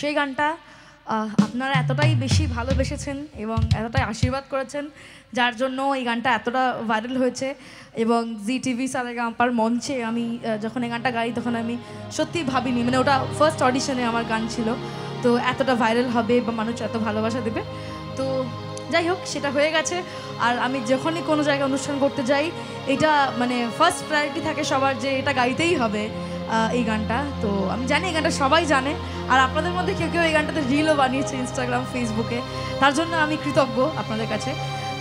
সেই গানটা আপনারা এতটাই বেশি ভালোবেসেছেন এবং এতটাই আশীর্বাদ করেছেন যার জন্য এই গানটা এতটা ভাইরাল হয়েছে। এবং জি টিভি সারেগামাপার মঞ্চে আমি যখন এই গানটা গাই তখন আমি সত্যিই ভাবিনি, মানে ওটা ফার্স্ট অডিশনে আমার গান ছিল, তো এতটা ভাইরাল হবে বা মানুষ এত ভালোবাসা দেবে। তো যাই হোক, সেটা হয়ে গেছে। আর আমি যখনই কোনো জায়গায় অনুষ্ঠান করতে যাই, এটা মানে ফার্স্ট প্রায়োরিটি থাকে সবার যে এটা গাইতেই হবে এই গানটা। তো আমি জানি এই গানটা সবাই জানে, আর আপনাদের মধ্যে কেউ কেউ এই গানটাতে রিলও বানিয়েছে ইনস্টাগ্রাম ফেসবুকে, তার জন্য আমি কৃতজ্ঞ আপনাদের কাছে।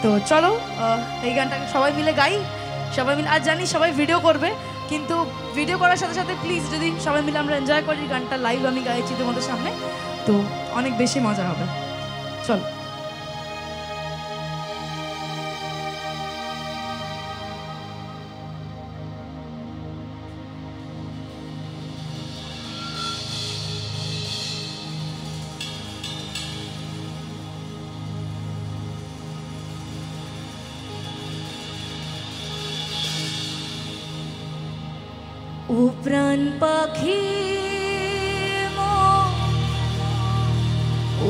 তো চলো এই গানটাকে সবাই মিলে গাই, সবাই মিলে। আর জানি সবাই ভিডিও করবে, কিন্তু ভিডিও করার সাথে সাথে প্লিজ যদি সবাই মিলে আমরা এনজয় করি গানটা, লাইভ আমি গাইছি তোমাদের সামনে, তো অনেক বেশি মজা হবে। চলো। ও প্রাণ পাখি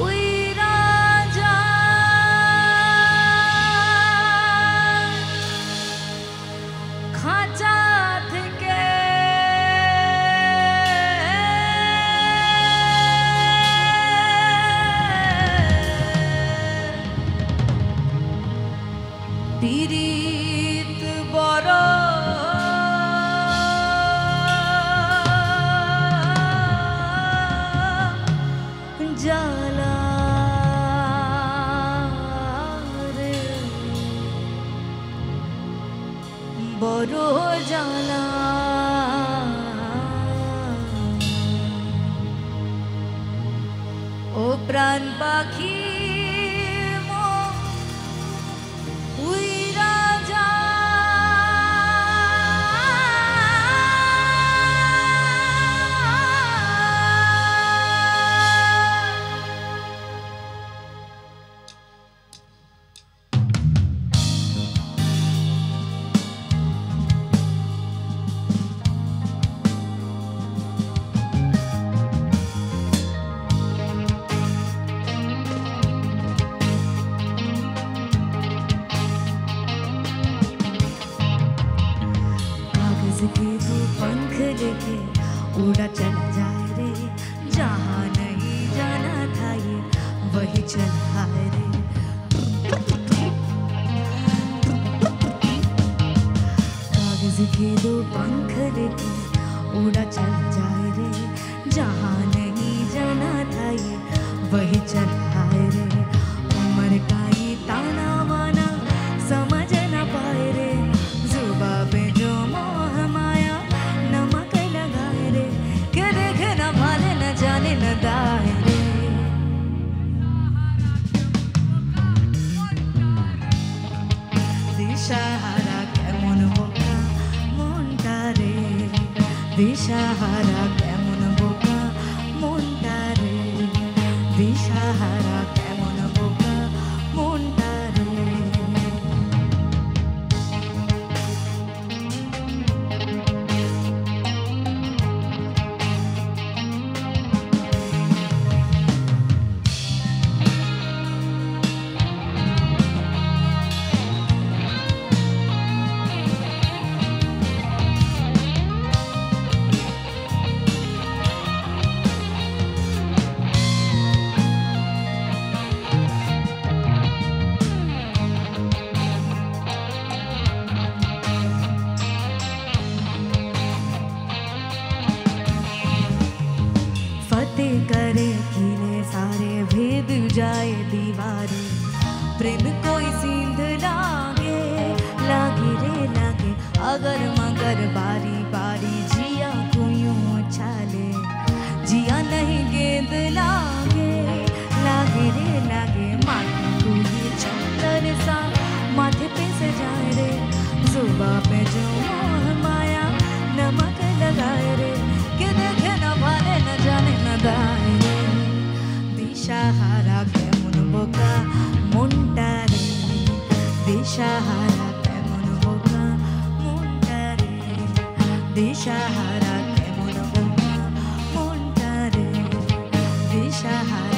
উইরা যা, খাঁচা থেকে পীড়িত বড় জালা রে, বড় জালা। ও প্রাণ পাখি উইরা যা, के तू पंख लेके उड़ा चला जाए रे, जहाँ नहीं जाना था ये वही चला है रे। कागज के दो पंख लेके उड़ा चला जाए रे, जहाँ नहीं जाना था ये वही चला है रे। उम्र का ये ताना माना समझ ना पाए रे, जुबा पे जो मोह माया नमक लगाए रे, के देखे न भाले न जाने न दाए रे। दिशाहारा केमन बोका मनटा रे, दिशाहारा केमन बोका मनटा रे, दिशाहारा केमन बोका मनटा रे। करे किले सारे भेद जाए दीवारे, प्रेम कोई सींध लागे लागे रे लागे, अगर मगर बारी बारी जिया को यूं उछाले, जिया नहीं गेंद लागे लागे रे लागे, माथे को ये चंदन सा माथे पे सजाए रे, जुबा पे जो मोह माया नमक लगाए रे, के देखे न भाले न जाने न दाए रे। दिशाहारा केमन बोका मनटा रे, दिशाहारा केमन बोका मनटा रे, दिशाहारा केमन बोका मनटा रे, दिशा সাহারা